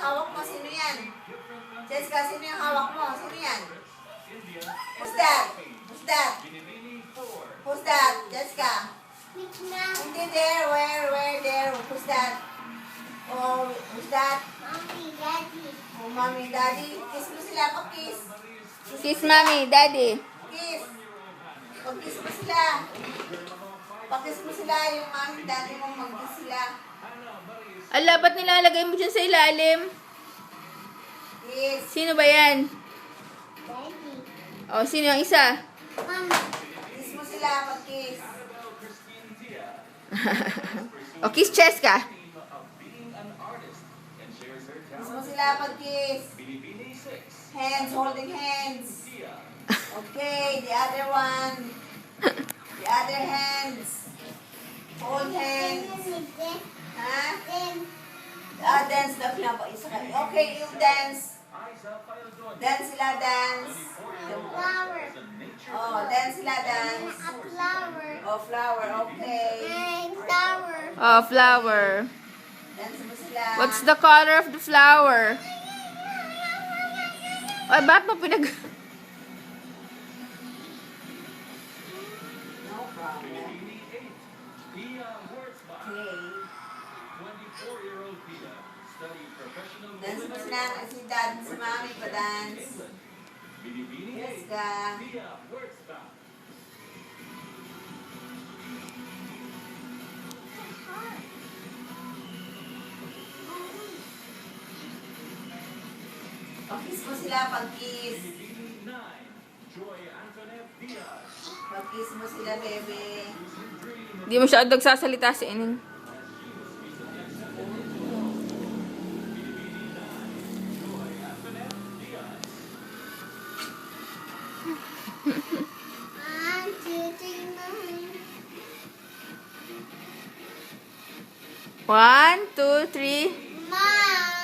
hawak mo? Sino yan? Jessica, sino yung hawak mo? Sino yan? Who's that? Who's that? Who's that? Jessica? Hindi there. Where there? Who's that? Oh, who's that? Mommy, Daddy. Oh, mommy, daddy. Kiss mo sila. Pag-kiss. Kiss mommy, daddy. Kiss. Pag-kiss mo sila. Pag-kiss mo sila. Yung mommy, daddy mo mag-kiss sila. Ala, ba't nilalagay mo dyan sa ilalim? Kiss. Sino ba yan? Daddy. O, sino yung isa? Mama. Kiss mo sila. Pag-kiss. O, kiss Cheska. Kiss mo sila. Pag-kiss. Hands. Holding hands. Okay. The other one. The other hands. Hold hands. Ha? Dance na pinapa-isa ka. Okay, yung dance. Dance sila, dance. Flower. Oh, dance sila, dance. A flower. Oh, flower, okay. And flower. Oh, flower. Dance mo sila. What's the color of the flower? Ay, ba't mo pinag... No problem. Okay. Dance mo sila. Si dad, si mami pa dance. Yes, ka. Pag-kiss mo sila, pag-kiss. Pag-kiss mo sila, bebe. Di mo siya nagsasalita si Ining. One, two, three, nine. 1, 2, 3. Mom.